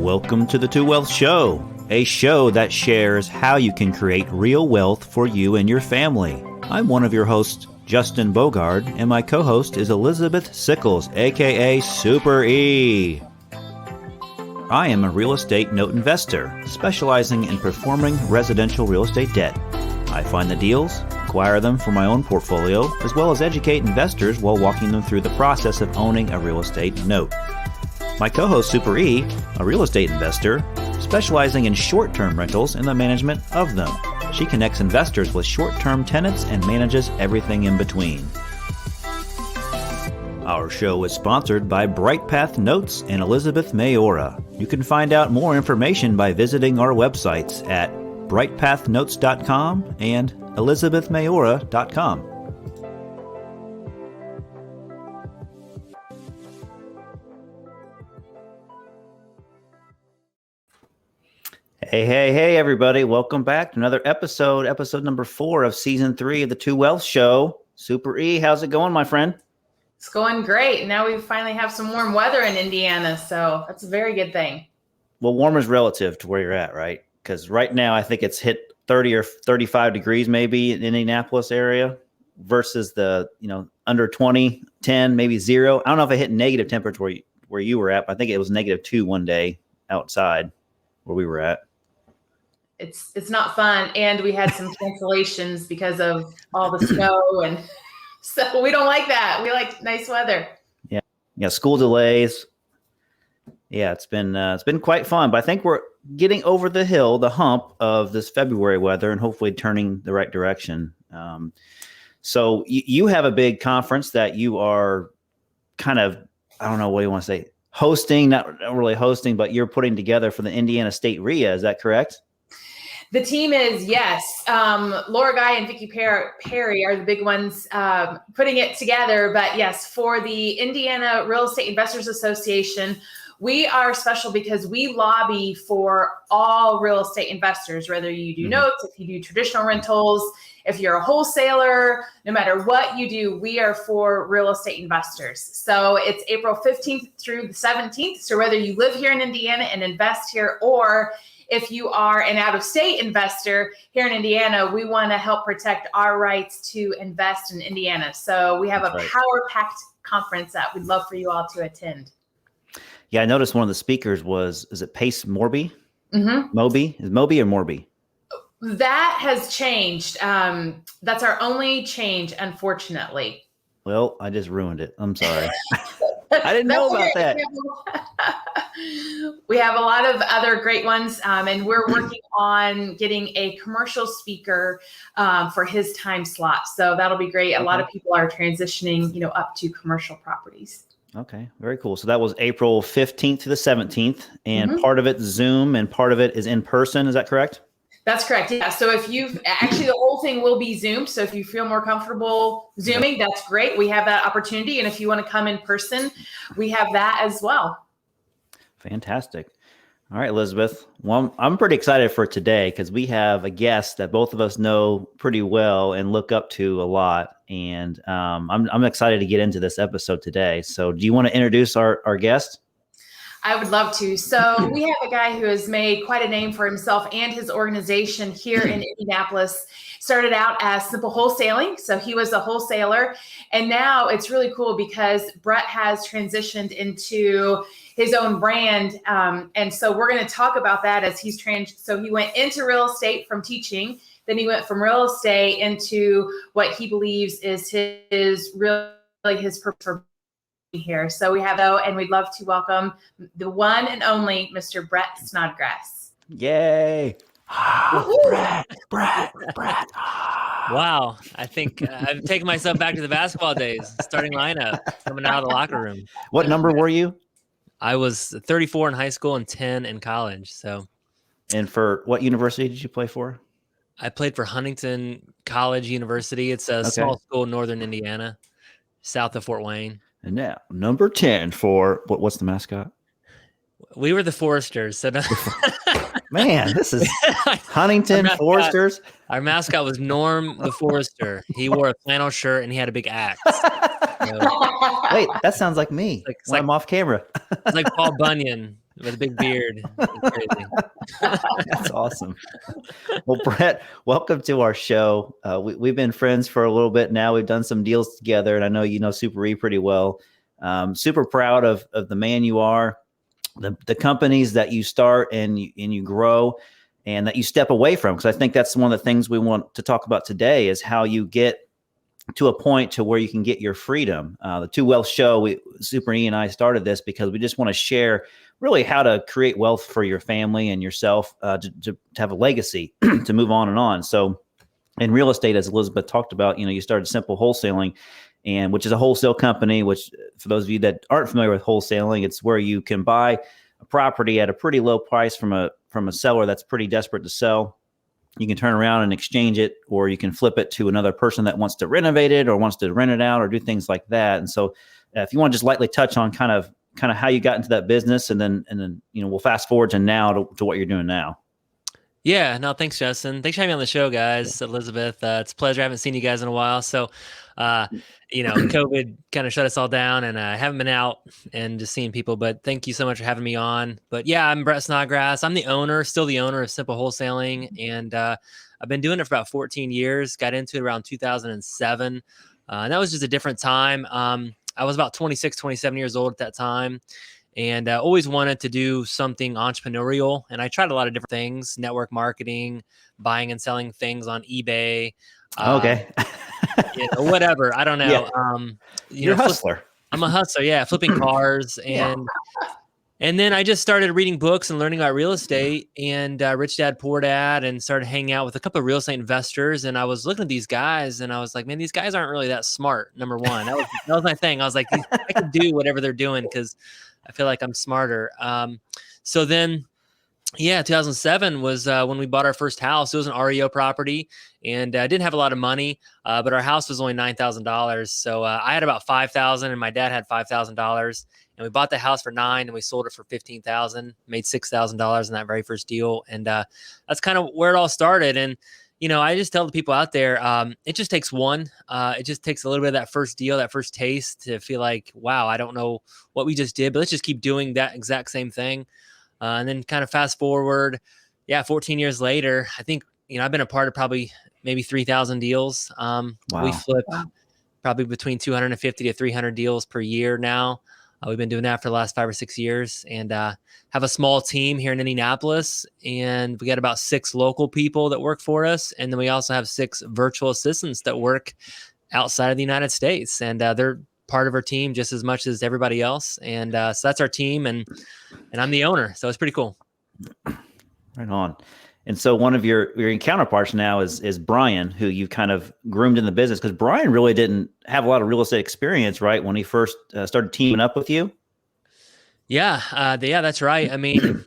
Welcome to the Two Wealth Show, a show that shares how you can create real wealth for you and your family. I'm one of your hosts, Justin Bogard, and my co-host is Elizabeth Sickles, aka Super E. I am a real estate note investor, specializing in performing residential real estate debt. I find the deals, acquire them for my own portfolio, as well as educate investors while walking them through the process of owning a real estate note. My co-host Super E, a real estate investor, specializing in short-term rentals and the management of them. She connects investors with short-term tenants and manages everything in between. Our show is sponsored by Bright Path Notes and Elizabeth Mayora. You can find out more information by visiting our websites at brightpathnotes.com and elizabethmayora.com. Hey, everybody. Welcome back to another episode number 4 of season 3 of the Two Wealth Show. Super E, how's it going, my friend? It's going great. Now we finally have some warm weather in Indiana, so that's a very good thing. Well, warm is relative to where you're at, right? Because right now I think it's hit 30 or 35 degrees maybe in Indianapolis area versus the, under 20, 10, maybe 0. I don't know if it hit negative temperature where you were at, but I think it was -2 one day outside where we were at. It's not fun, and we had some cancellations because of all the snow, and so we don't like that. We like nice weather. Yeah, school delays. Yeah, it's been quite fun, but I think we're getting over the hump of this February weather, and hopefully turning the right direction. So you have a big conference that you are kind of, I don't know what you want to say, hosting, not really hosting, but you're putting together for the Indiana State RIA. Is that correct? The team is, yes. Laura Guy and Vicki Perry are the big ones putting it together. But yes, for the Indiana Real Estate Investors Association, we are special because we lobby for all real estate investors, whether you do notes, if you do traditional rentals, if you're a wholesaler, no matter what you do, we are for real estate investors. So it's April 15th through the 17th. So whether you live here in Indiana and invest here, or if you are an out-of-state investor here in Indiana, we want to help protect our rights to invest in Indiana. So we have a power-packed conference that we'd love for you all to attend. Yeah, I noticed one of the speakers is it Pace Morby? Moby? Is Moby or Morby? That has changed. That's our only change, unfortunately. Well, I just ruined it. I'm sorry. I didn't know about that. We have a lot of other great ones, and we're working on getting a commercial speaker for his time slot. So that'll be great. A lot of people are transitioning, up to commercial properties. Okay, very cool. So that was April 15th to the 17th, and part of it Zoom and part of it is in person. Is that correct? That's correct. Yeah. So the whole thing will be Zoomed. So if you feel more comfortable Zooming, that's great. We have that opportunity. And if you want to come in person, we have that as well. Fantastic. All right, Elizabeth. Well, I'm pretty excited for today because we have a guest that both of us know pretty well and look up to a lot. And I'm excited to get into this episode today. So do you want to introduce our guest? I would love to. So we have a guy who has made quite a name for himself and his organization here in Indianapolis. Started out as Simple Wholesaling. So he was a wholesaler. And now it's really cool because Brett has transitioned into his own brand. And so we're going to talk about that as he's so he went into real estate from teaching. Then he went from real estate into what he believes is his purpose for here. So we have and we'd love to welcome the one and only Mr. Brett Snodgrass. Yay. Brett. Wow. I think I've taken myself back to the basketball days, starting lineup, coming out of the locker room. What number were you? I was 34 in high school and 10 in college. So, and for what university did you play for? I played for Huntington College University. It's a small school in northern Indiana, south of Fort Wayne. And now, number 10 for what's the mascot? We were the Foresters. So Man, this is Huntington Foresters. Our mascot was Norm the Forester. He wore a flannel shirt and he had a big axe. So Wait, that sounds like me when I'm off camera. it's like Paul Bunyan with a big beard. It's crazy. That's awesome. Well, Brett, welcome to our show. We've been friends for a little bit now. We've done some deals together, and I know you know Super E pretty well. Super proud of the man you are, the companies that you start and you grow, and that you step away from. Because I think that's one of the things we want to talk about today is how you get to a point to where you can get your freedom. The Two Wealth Show, Super E and I started this because we just want to share really how to create wealth for your family and yourself, to have a legacy to move on and on. So in real estate, as Elizabeth talked about, you started Simple Wholesaling, and which is a wholesale company, which for those of you that aren't familiar with wholesaling, it's where you can buy a property at a pretty low price from a seller that's pretty desperate to sell. You can turn around and exchange it, or you can flip it to another person that wants to renovate it or wants to rent it out or do things like that. And so if you want to just lightly touch on kind of how you got into that business, and then we'll fast forward to now to what you're doing now. Yeah, no, thanks, Justin. Thanks for having me on the show, guys. Elizabeth, it's a pleasure. I haven't seen you guys in a while. So, COVID kind of shut us all down, and I haven't been out and just seeing people, but thank you so much for having me on. But yeah, I'm Brett Snodgrass. I'm still the owner of Simple Wholesaling. And I've been doing it for about 14 years, got into it around 2007. And that was just a different time. I was about 26, 27 years old at that time. And always wanted to do something entrepreneurial. And I tried a lot of different things: network marketing, buying and selling things on eBay. Okay. Whatever. I don't know. Yeah. You're a hustler. I'm a hustler. Yeah. Flipping cars. And then I just started reading books and learning about real estate, and Rich Dad, Poor Dad, and started hanging out with a couple of real estate investors. And I was looking at these guys, and I was like, man, these guys aren't really that smart. Number one, that was my thing. I was like, I can do whatever they're doing because I feel like I'm smarter. So then, 2007 was when we bought our first house. It was an REO property, and I didn't have a lot of money, but our house was only $9,000. So I had about $5,000, and my dad had $5,000. And we bought the house for $9,000, and we sold it for $15,000. Made $6,000 in that very first deal, and that's kind of where it all started. And I just tell the people out there, it just takes one. It just takes a little bit of that first deal, that first taste, to feel like, wow, I don't know what we just did, but let's just keep doing that exact same thing. And then kind of fast forward, 14 years later, I think, I've been a part of probably maybe 3,000 deals. Wow. We flip probably between 250 to 300 deals per year now. We've been doing that for the last 5 or 6 years, and have a small team here in Indianapolis. And we got about 6 local people that work for us. And then we also have 6 virtual assistants that work outside of the United States. And they're part of our team just as much as everybody else. And so that's our team, and I'm the owner. So it's pretty cool. Right on. And so one of your counterparts now is Brian, who you kind of groomed in the business, because Brian really didn't have a lot of real estate experience, right? When he first started teaming up with you. Yeah, that's right. I mean,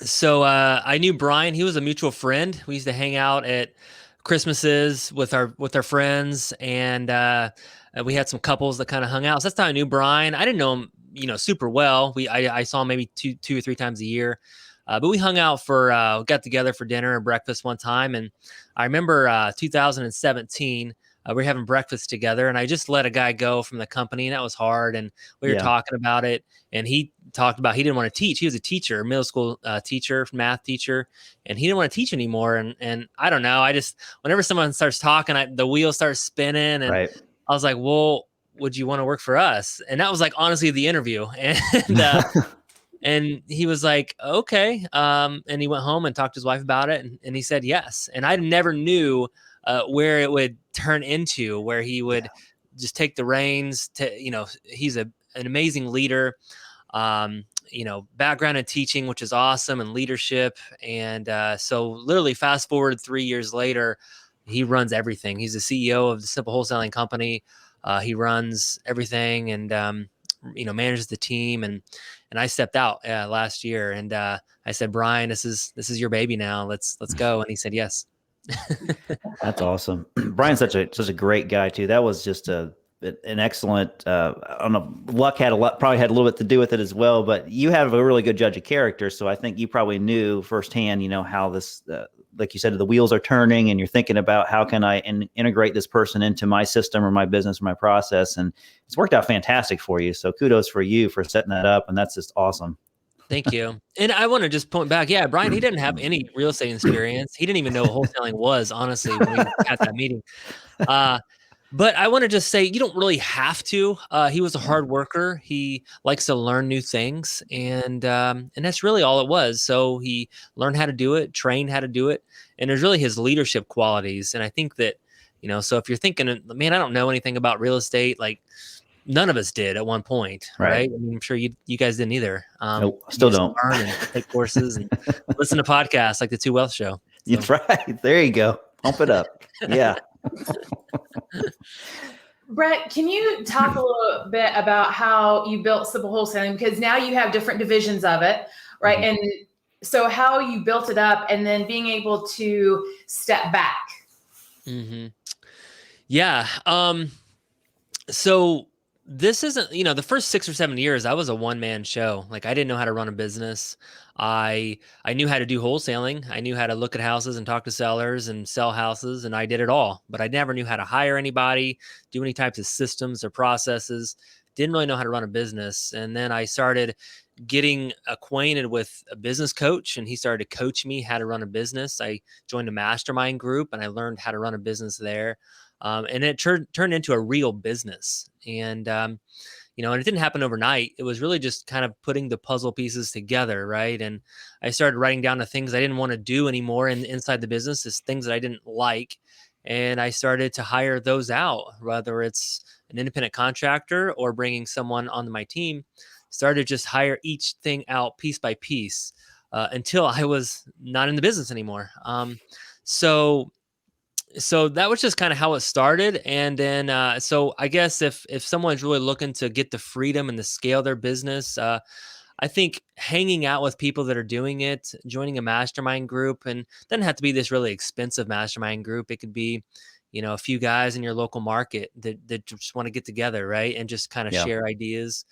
so I knew Brian. He was a mutual friend. We used to hang out at Christmases with our friends, and we had some couples that kind of hung out. So that's how I knew Brian. I didn't know him, super well. I saw him maybe two or three times a year. But we hung out got together for dinner and breakfast one time. And I remember 2017, we were having breakfast together, and I just let a guy go from the company, and that was hard. And we were talking about it, and he talked about he didn't want to teach. He was a teacher, middle school teacher, math teacher, and he didn't want to teach anymore. And I don't know. I just, whenever someone starts talking, the wheels start spinning, and right. I was like, well, would you want to work for us? And that was like, honestly, the interview. And and he was like, okay. And he went home and talked to his wife about it. And he said yes. And I never knew where it would turn into, where he would just take the reins to, he's an amazing leader, background in teaching, which is awesome, and leadership. And so literally fast forward 3 years later, he runs everything. He's the CEO of the Simple Wholesaling company. He runs everything and, manages the team. And I stepped out last year, and I said, Brian, this is your baby now. Let's go. And he said, yes. That's awesome. Brian's such a great guy too. That was just an excellent, I don't know, luck probably had a little bit to do with it as well, but you have a really good judge of character. So I think you probably knew firsthand, how this, like you said, the wheels are turning and you're thinking about how can I integrate this person into my system or my business or my process. And it's worked out fantastic for you. So kudos for you for setting that up. And that's just awesome. Thank you. And I want to just point back. Yeah, Brian, he didn't have any real estate experience. He didn't even know what wholesaling was, honestly, when we had that meeting. But I want to just say, you don't really have to. He was a hard worker. He likes to learn new things. And that's really all it was. So he learned how to do it, trained how to do it. And there's really his leadership qualities. And I think that, so if you're thinking, man, I don't know anything about real estate, like, none of us did at one point, right? I mean, I'm sure you guys didn't either. Nope, still don't. Learn and take courses and listen to podcasts like the Two Wealth Show. So. That's right. There you go. Pump it up. Yeah. Brett, can you talk a little bit about how you built Simple Wholesaling? Because now you have different divisions of it, right? Mm-hmm. And so how you built it up and then being able to step back. Mm-hmm. Yeah. So this isn't, the first 6 or 7 years, I was a one-man show. Like, I didn't know how to run a business. I knew how to do wholesaling. I knew how to look at houses and talk to sellers and sell houses, and I did it all. But I never knew how to hire anybody, do any types of systems or processes. Didn't really know how to run a business. And then I started getting acquainted with a business coach, and he started to coach me how to run a business. I joined a mastermind group, and I learned how to run a business there. And it turned into a real business. And, and it didn't happen overnight. It was really just kind of putting the puzzle pieces together, right? And I started writing down the things I didn't want to do anymore inside the business, is things that I didn't like. And I started to hire those out, whether it's an independent contractor or bringing someone onto my team. Started to just hire each thing out piece by piece until I was not in the business anymore. So that was just kind of how it started. And then, so I guess if someone's really looking to get the freedom and to scale their business, I think hanging out with people that are doing it, joining a mastermind group, and doesn't have to be this really expensive mastermind group. It could be, a few guys in your local market that just want to get together, right? And just kind of share ideas.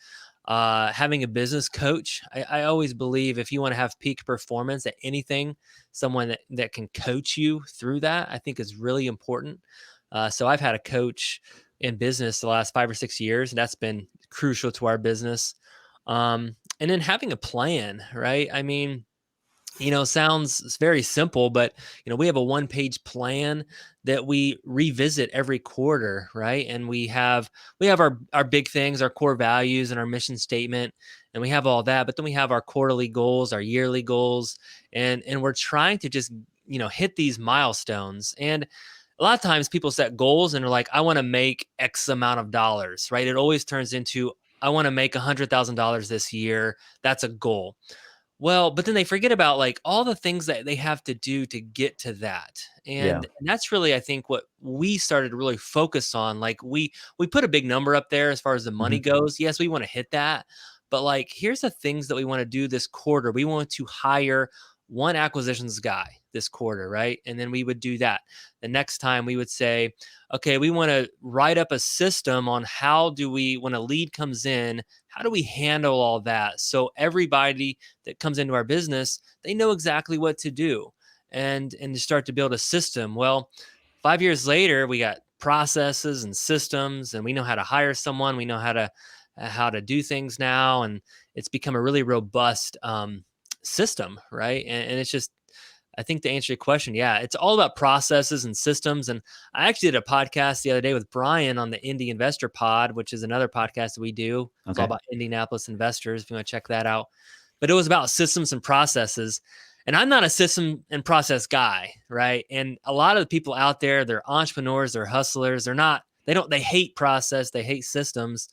Having a business coach. I always believe if you want to have peak performance at anything, someone that can coach you through that, I think is really important. So I've had a coach in business the last 5 or 6 years, and that's been crucial to our business. And then having a plan, right? I mean, sounds very simple, but, we have a 1-page plan that we revisit every quarter, right? And we have our big things, our core values and our mission statement, and we have all that, but then we have our quarterly goals, our yearly goals, and we're trying to just, hit these milestones. And a lot of times people set goals and they're like, I want to make X amount of dollars, right? It always turns into, I want to make $100,000 this year. That's a goal. Well, but then they forget about like all the things that they have to do to get to that. And that's really, I think, what we started to really focus on. Like we put a big number up there as far as the money goes. Yes, we want to hit that. But like, here's the things that we want to do this quarter. We want to hire one acquisitions guy this quarter, right? And then we would do that. The next time we would say, okay, we want to write up a system on how do we, when a lead comes in, how do we handle all that? So everybody that comes into our business, they know exactly what to do and to start to build a system. Well, 5 years later, we got processes and systems, and we know how to hire someone. We know how to do things now. And it's become a really robust system, right? And it's just, I think to answer your question, it's all about processes and systems. And I actually did a podcast the other day with Brian on the Indie Investor Pod, which is another podcast that we do. Okay. It's all about Indianapolis investors, if you want to check that out. But it was about systems and processes. And I'm not a system and process guy, right? And a lot of the people out there, they're entrepreneurs, they're hustlers. They hate process, they hate systems,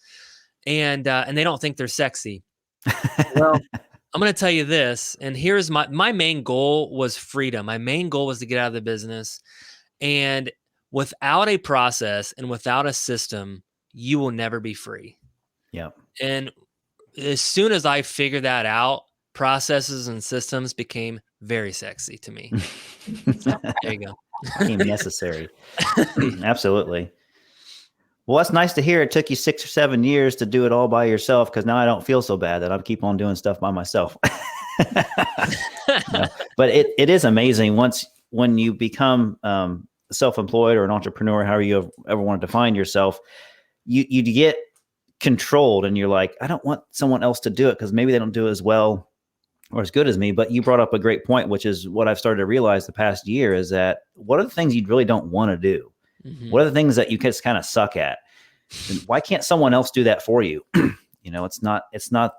and they don't think they're sexy. Well, I'm going to tell you this, and here's my main goal was freedom. My main goal was to get out of the business. And without a process and without a system, you will never be free. Yeah. And as soon as I figured that out, processes and systems became very sexy to me. So, there you go. Became necessary. Absolutely. Well, that's nice to hear. It took you 6 or 7 years to do it all by yourself, because now I don't feel so bad that I keep on doing stuff by myself. No, but it is amazing once when you become self-employed or an entrepreneur, however you ever want to define yourself, you get controlled, and you're like, I don't want someone else to do it because maybe they don't do it as well or as good as me. But you brought up a great point, which is what I've started to realize the past year, is that what are the things you really don't want to do? Mm-hmm. What are the things that you just kind of suck at? And why can't someone else do that for you? It's not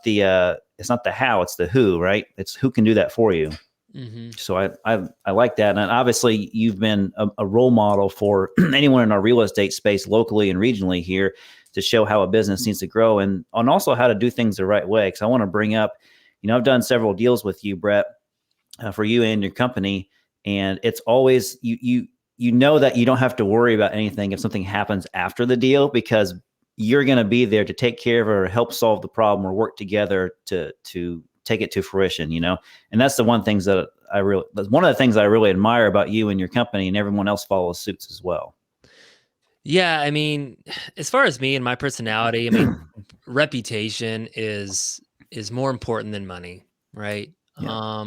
the how, it's the who, right? It's who can do that for you. Mm-hmm. So I like that. And obviously you've been a role model for anyone in our real estate space locally and regionally here to show how a business needs to grow and also how to do things the right way. Because I want to bring up, I've done several deals with you, Brett, for you and your company. And it's always, you know that you don't have to worry about anything if something happens after the deal, because you're going to be there to take care of it or help solve the problem or work together to take it to fruition, And that's one of the things that I really admire about you and your company, and everyone else follows suits as well. Yeah. I mean, as far as me and my personality, reputation is more important than money, right? Yeah.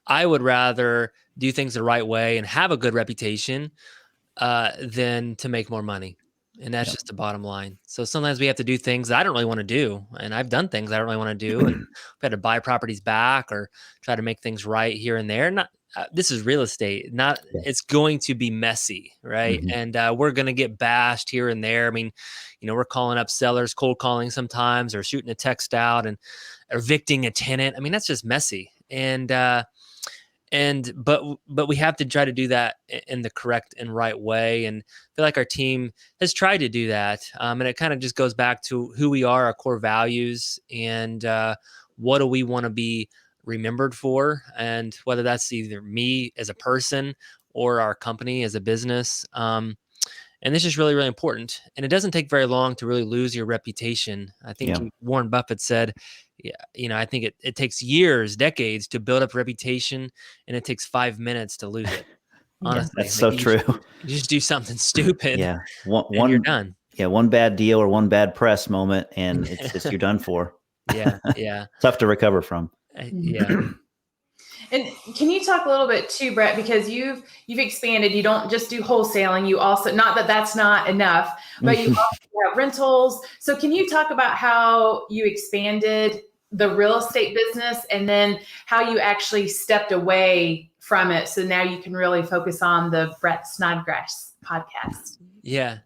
I would rather do things the right way and have a good reputation than to make more money. And that's just the bottom line. So sometimes we have to do things that I don't really want to do. And I've done things I don't really want to do. And we've had to buy properties back or try to make things right here and there. Not this is real estate. It's going to be messy, right? Mm-hmm. And we're going to get bashed here and there. I mean, we're calling up sellers, cold calling sometimes, or shooting a text out and evicting a tenant. I mean, that's just messy. But we have to try to do that in the correct and right way. And I feel like our team has tried to do that. And it kind of just goes back to who we are, our core values, and what do we want to be remembered for, and whether that's either me as a person or our company as a business. And this is really, really important. And it doesn't take very long to really lose your reputation. I think Warren Buffett said, I think it takes years, decades to build up reputation, and it takes 5 minutes to lose it. Honestly, that's so true. You just do something stupid, and you're done. Yeah, one bad deal or one bad press moment, and it's you're done for. Yeah. Tough to recover from. Yeah. And can you talk a little bit too, Brett, because you've expanded. You don't just do wholesaling. You also, not that that's not enough, but you also have rentals. So can you talk about how you expanded the real estate business and then how you actually stepped away from it? So now you can really focus on the Brett Snodgrass podcast. Yeah,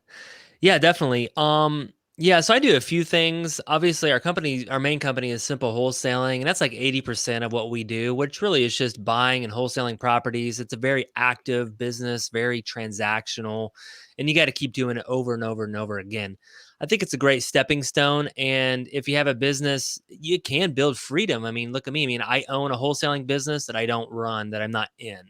definitely. So I do a few things. Obviously, our main company is Simple Wholesaling, and that's like 80% of what we do, which really is just buying and wholesaling properties. It's a very active business, very transactional, and you got to keep doing it over and over and over again. I think it's a great stepping stone. And if you have a business, you can build freedom. I mean, look at me. I mean, I own a wholesaling business that I don't run, that I'm not in.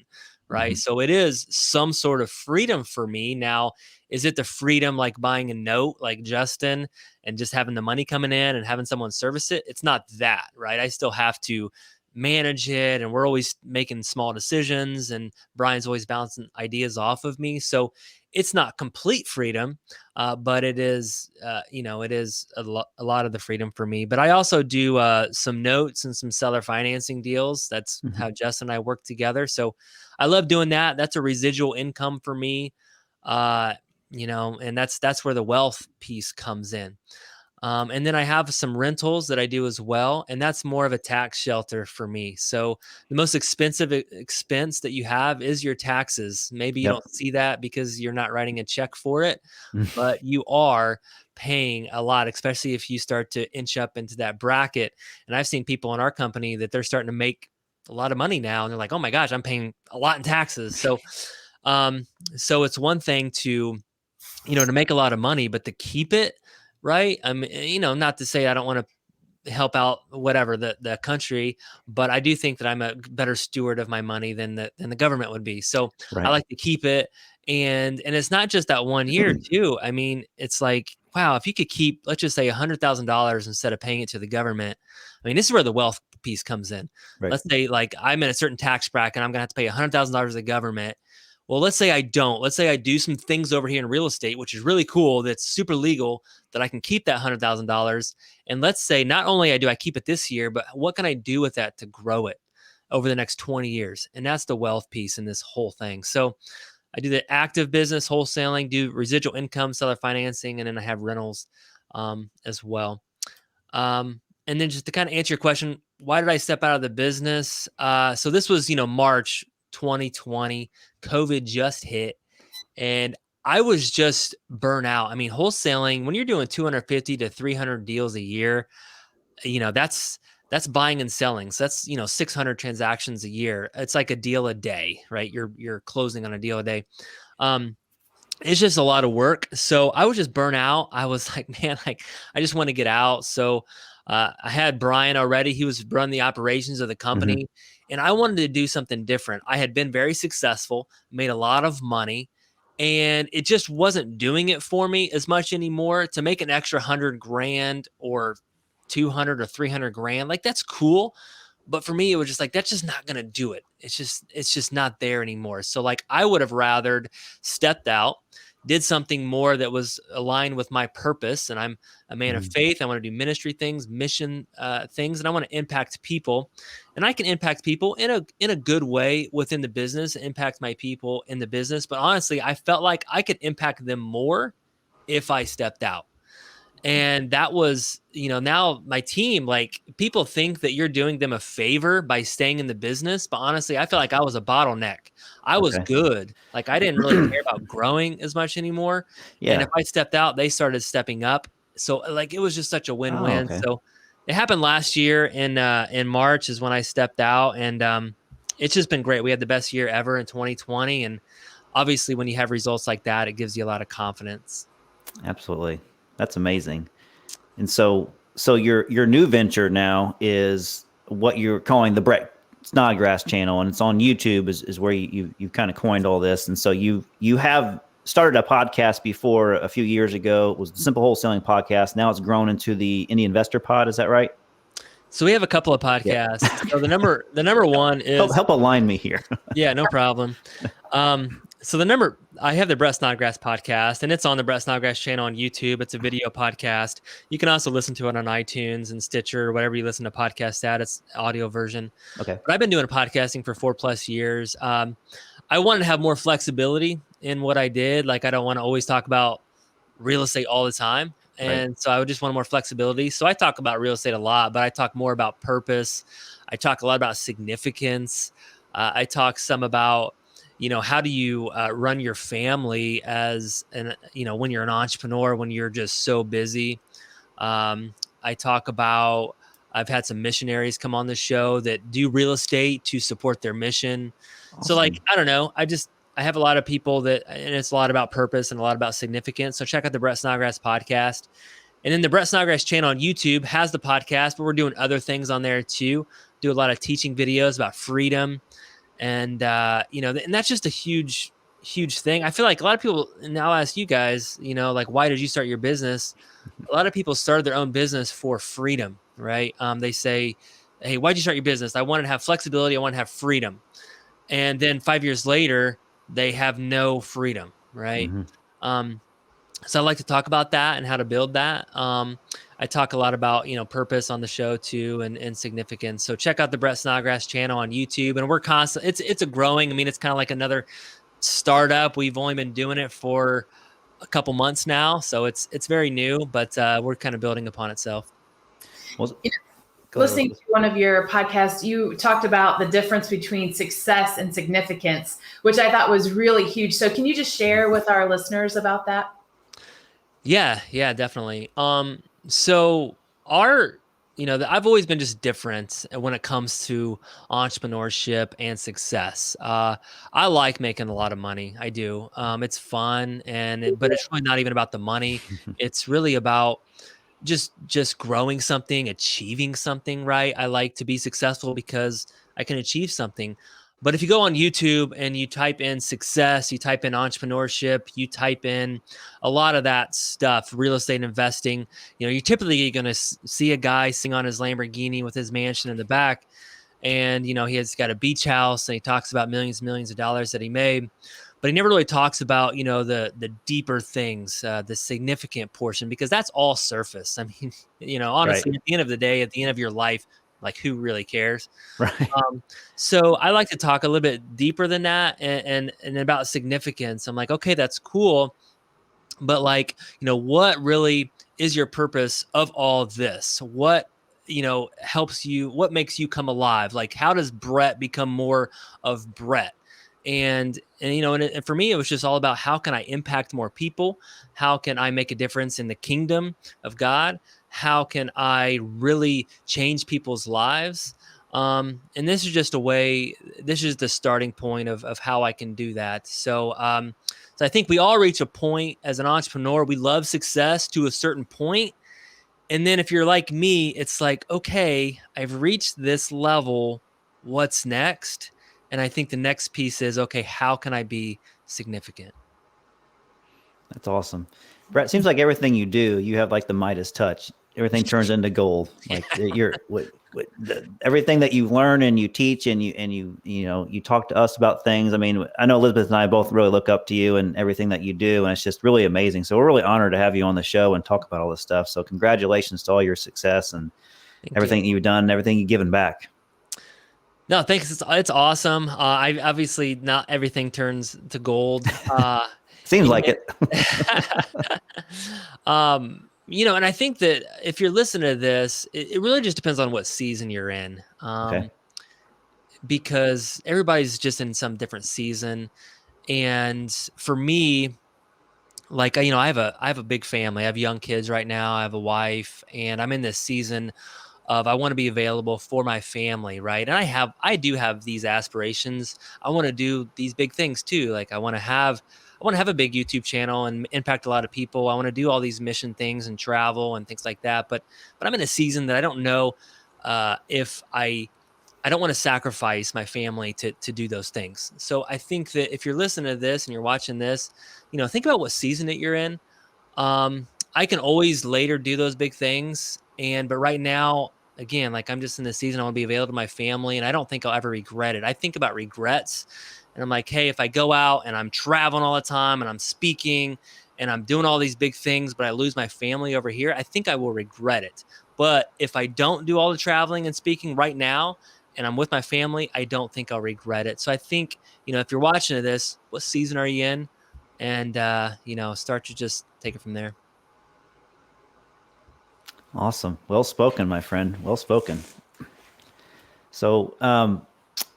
Right. Mm-hmm. So it is some sort of freedom for me. Now, is it the freedom like buying a note like Justin and just having the money coming in and having someone service it? It's not that, right? I still have to manage it, and we're always making small decisions, and Brian's always bouncing ideas off of me. So it's not complete freedom, but it is, it is a lot of the freedom for me. But I also do some notes and some seller financing deals. That's how Justin and I work together. So I love doing that. That's a residual income for me, and that's where the wealth piece comes in. And then I have some rentals that I do as well, and that's more of a tax shelter for me. So the most expensive expense that you have is your taxes. Maybe you don't see that because you're not writing a check for it, but you are paying a lot, especially if you start to inch up into that bracket. And I've seen people in our company that they're starting to make a lot of money now, and they're like, "Oh my gosh, I'm paying a lot in taxes." So, it's one thing to make a lot of money, but to keep it. Right. Not to say I don't want to help out whatever the country, but I do think that I'm a better steward of my money than the government would be. So I like to keep it. And it's not just that 1 year too. I mean, it's like, wow, if you could keep, let's just say $100,000 instead of paying it to the government. I mean, this is where the wealth piece comes in. Right. Let's say like I'm in a certain tax bracket, I'm going to have to pay $100,000 to the government. Well, let's say I don't. Let's say I do some things over here in real estate, which is really cool. That's super legal, that I can keep that $100,000. And let's say not only do I keep it this year, but what can I do with that to grow it? over the next 20 years. And that's the wealth piece in this whole thing. So I do the active business, wholesaling, do residual income, seller financing, and then I have rentals as well. And then just to kind of answer your question, why did I step out of the business? So this was, March 2020, COVID just hit, and I was just burnt out. I mean, wholesaling, when you're doing 250 to 300 deals a year, that's buying and selling. So that's, 600 transactions a year. It's like a deal a day, right? You're closing on a deal a day. It's just a lot of work. So I was just burnt out. I was like, man, I just want to get out. So I had Brian already. He was running the operations of the company, and I wanted to do something different. I had been very successful, made a lot of money, and it just wasn't doing it for me as much anymore. To make an extra 100 grand or 200 or 300 grand, like that's cool. But for me, it was just like, that's just not going to do it. It's just not there anymore. So like, I would have rathered stepped out, did something more that was aligned with my purpose. And I'm a man of faith. I want to do ministry things, mission things, and I want to impact people. And I can impact people in a good way within the business, impact my people in the business. But honestly, I felt like I could impact them more if I stepped out. And that was, now my team, like people think that you're doing them a favor by staying in the business. But honestly, I feel like I was a bottleneck. I was good. Like I didn't really care about growing as much anymore. Yeah. And if I stepped out, they started stepping up. So like, it was just such a win-win. So it happened last year in March is when I stepped out, and it's just been great. We had the best year ever in 2020. And obviously when you have results like that, it gives you a lot of confidence. Absolutely. That's amazing. And so your new venture now is what you're calling the Brett Snodgrass channel, and it's on YouTube is where you kind of coined all this. And so you have started a podcast before a few years ago. It was the Simple Wholesaling podcast. Now it's grown into the Indie Investor Pod. Is that right? So we have a couple of podcasts. Yeah. So the number one is help align me here. Yeah, no problem. So I have the Brett Snodgrass podcast, and it's on the Brett Snodgrass channel on YouTube. It's a video podcast. You can also listen to it on iTunes and Stitcher, or whatever you listen to podcasts at. It's audio version. Okay. But I've been doing podcasting for 4+ years. I wanted to have more flexibility in what I did. Like I don't want to always talk about real estate all the time. And so I would just want more flexibility. So I talk about real estate a lot, but I talk more about purpose. I talk a lot about significance. I talk some about, how do you run your family as when you're an entrepreneur, when you're just so busy. I talk about, I've had some missionaries come on the show that do real estate to support their mission. Awesome. So like, I don't know. I have a lot of people and it's a lot about purpose and a lot about significance. So check out the Brett Snodgrass podcast. And then the Brett Snodgrass channel on YouTube has the podcast, but we're doing other things on there too. Do a lot of teaching videos about freedom. And, and that's just a huge, huge thing. I feel like a lot of people, and I'll ask you guys, like, why did you start your business? A lot of people started their own business for freedom, right? They say, hey, why'd you start your business? I wanted to have flexibility. I want to have freedom. And then 5 years later, they have no freedom, right? So I like to talk about that and how to build that. I talk a lot about, purpose on the show too, and significance. So check out the Brett Snodgrass channel on YouTube, and we're constant. It's a growing. I mean, it's kind of like another startup. We've only been doing it for a couple months now, so it's very new, but we're kind of building upon itself. Listening to one of your podcasts, you talked about the difference between success and significance, which I thought was really huge. So can you just share with our listeners about that? Yeah, definitely. So I've always been just different when it comes to entrepreneurship and success. I like making a lot of money. I do. It's fun, but it's really not even about the money. It's really about just growing something, achieving something, right? I like to be successful because I can achieve something. But if you go on YouTube and you type in success, you type in entrepreneurship, you type in a lot of that stuff, real estate investing, you're typically going to see a guy sitting on his Lamborghini with his mansion in the back. And, he has got a beach house, and he talks about millions and millions of dollars that he made. But he never really talks about, the deeper things, the significant portion, because that's all surface. I mean, honestly, At the end of the day, at the end of your life, Like, who really cares? Right. So I like to talk a little bit deeper than that, and about significance. I'm like, okay, that's cool, but like, what really is your purpose of all this? What, helps you? What makes you come alive? Like, how does Brett become more of Brett? And for me, it was just all about, how can I impact more people? How can I make a difference in the kingdom of God? How can I really change people's lives? And this is just a way, this is the starting point of how I can do that. So I think we all reach a point as an entrepreneur. We love success to a certain point. And then if you're like me, it's like, okay, I've reached this level. What's next? And I think the next piece is, okay, how can I be significant? That's awesome. Brett, seems like everything you do, you have like the Midas touch. Everything turns into gold. Like everything that you learn and you teach and you talk to us about things. I mean, I know Elizabeth and I both really look up to you and everything that you do, and it's just really amazing. So we're really honored to have you on the show and talk about all this stuff. So congratulations to all your success and everything you've done, and everything you've given back. No, thanks. It's awesome. I obviously, not everything turns to gold. Seems like it. And I think that if you're listening to this, it really just depends on what season you're in. Okay. Because everybody's just in some different season. And for me, like, I have a big family. I have young kids right now. I have a wife, and I'm in this season of, I want to be available for my family, right? And I do have these aspirations. I want to do these big things too. Like, I want to have a big YouTube channel and impact a lot of people. I want to do all these mission things and travel and things like that. But I'm in a season that I don't know if I don't want to sacrifice my family to do those things. So I think that if you're listening to this and you're watching this, think about what season that you're in. I can always later do those big things. But right now, again, like, I'm just in this season, I want to be available to my family, and I don't think I'll ever regret it. I think about regrets, and I'm like, hey, if I go out and I'm traveling all the time and I'm speaking and I'm doing all these big things, but I lose my family over here, I think I will regret it. But if I don't do all the traveling and speaking right now and I'm with my family, I don't think I'll regret it. So I think, if you're watching this, what season are you in? And, start to just take it from there. Awesome. Well spoken, my friend. Well spoken. So,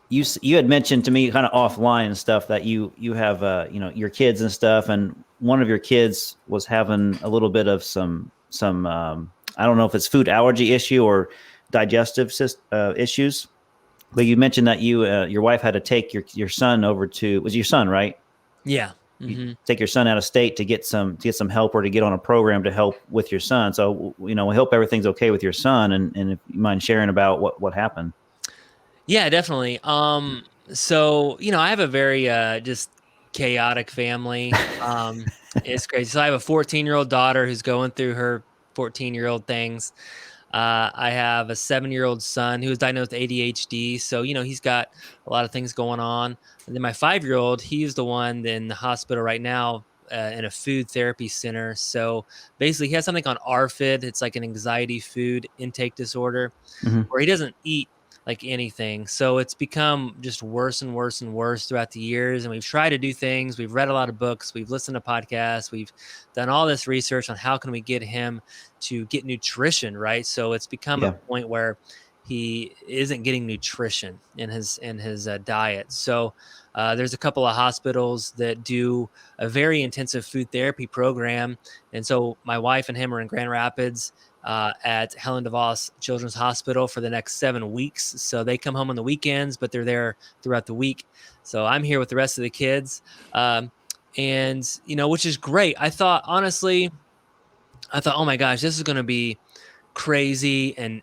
you had mentioned to me kind of offline and stuff that you have, your kids and stuff. And one of your kids was having a little bit of some I don't know if it's food allergy issue or digestive issues, but you mentioned that your wife had to take your son over to, was your son, right? Yeah. Mm-hmm. Take your son out of state to get some help, or to get on a program to help with your son. So, we hope everything's okay with your son, and if you mind sharing about what happened. Yeah, definitely. So, I have a very just chaotic family. It's crazy. So I have a 14-year-old daughter who's going through her 14-year-old things. I have a 7-year-old son who was diagnosed with ADHD. So, he's got a lot of things going on. And then my 5-year-old, he's the one in the hospital right now in a food therapy center. So basically, he has something on ARFID. It's like an anxiety food intake disorder, Mm-hmm. where he doesn't eat like anything. So it's become just worse and worse and worse throughout the years. And we've tried to do things. We've read a lot of books. We've listened to podcasts. We've done all this research on how can we get him to get nutrition, right? So it's become a point where he isn't getting nutrition in his diet. So there's a couple of hospitals that do a very intensive food therapy program. And so my wife and him are in Grand Rapids at Helen DeVos Children's Hospital for the next 7 weeks. So they come home on the weekends, but they're there throughout the week. So I'm here with the rest of the kids. Which is great. I thought, honestly, oh my gosh, this is going to be crazy and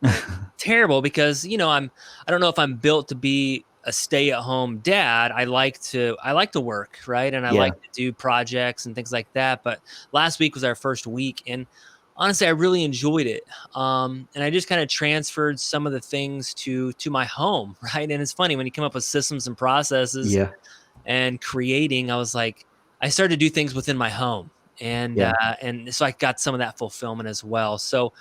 terrible, because, I don't know if I'm built to be a stay-at-home dad. I like to work, right? And I like to do projects and things like that. But last week was our first week, and honestly, I really enjoyed it. And I just kind of transferred some of the things to my home, right? And it's funny, when you come up with systems and processes and creating, I was like, I started to do things within my home. And so I got some of that fulfillment as well. So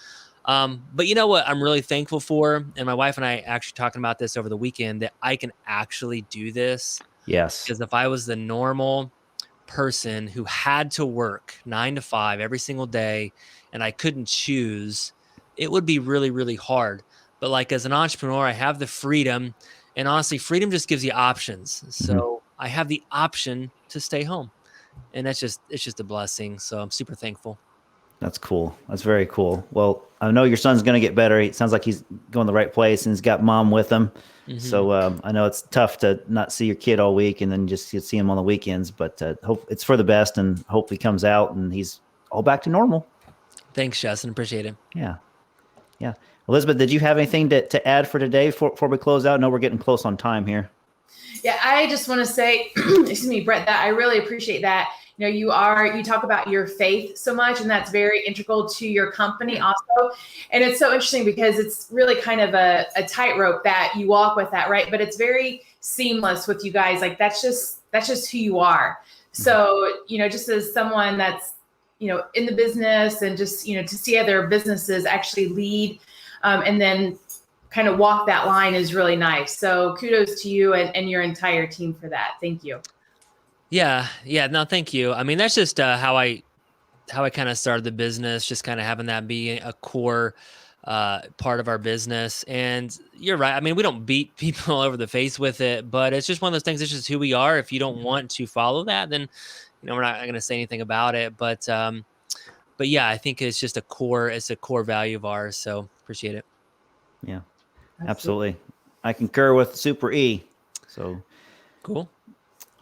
But you know what I'm really thankful for? And my wife and I actually talking about this over the weekend, that I can actually do this. Yes. Because if I was the normal person who had to work 9 to 5 every single day and I couldn't choose, it would be really, really hard. But like as an entrepreneur, I have the freedom, and honestly, freedom just gives you options. So I have the option to stay home, and it's just a blessing. So I'm super thankful. That's cool. That's very cool. Well, I know your son's going to get better. It sounds like he's going the right place and he's got mom with him. So I know it's tough to not see your kid all week and then just see him on the weekends, but hope it's for the best and hopefully comes out and he's all back to normal. Thanks, Justin. Appreciate it. Yeah. Yeah. Elizabeth, did you have anything to add for today before we close out? I know we're getting close on time here. Yeah, I just want to say, excuse me, Brett, that I really appreciate that. You know, you talk about your faith so much, and that's very integral to your company also. And it's so interesting because it's really kind of a tightrope that you walk with that, right? But it's very seamless with you guys. Like that's just who you are. So, you know, just as someone that's, you know, in the business and just, you know, to see other businesses actually lead and then kind of walk that line is really nice. So kudos to you and your entire team for that. Thank you. Yeah. No, thank you. I mean, that's just how I kind of started the business, just kind of having that be a core part of our business. And you're right. I mean, we don't beat people all over the face with it, but it's just one of those things. It's just who we are. If you don't want to follow that, then, you know, we're not going to say anything about it. But yeah, I think it's just a core value of ours. So appreciate it. Yeah, absolutely. I concur with Super E. So cool.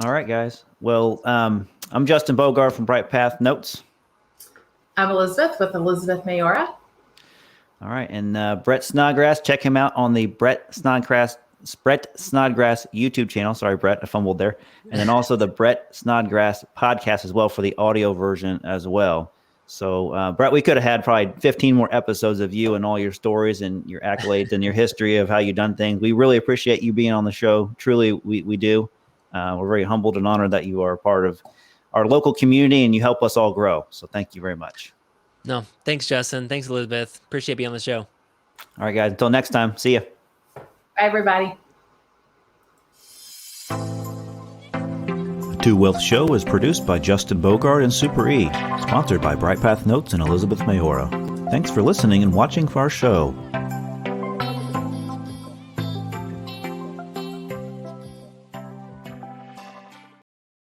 All right, guys. Well, I'm Justin Bogard from Bright Path Notes. I'm Elizabeth with Elizabeth Mayora. All right, and Brett Snodgrass. Check him out on the Brett Snodgrass YouTube channel. Sorry, Brett, I fumbled there. And then also the Brett Snodgrass podcast as well for the audio version as well. So, Brett, we could have had probably 15 more episodes of you and all your stories and your accolades and your history of how you've done things. We really appreciate you being on the show. Truly, we do. We're very humbled and honored that you are a part of our local community and you help us all grow. So thank you very much. No, thanks, Justin. Thanks, Elizabeth. Appreciate being on the show. All right, guys. Until next time. See ya. Bye, everybody. The Two Wealth Show is produced by Justin Bogard and Super E, sponsored by Bright Path Notes and Elizabeth Mayora. Thanks for listening and watching for our show.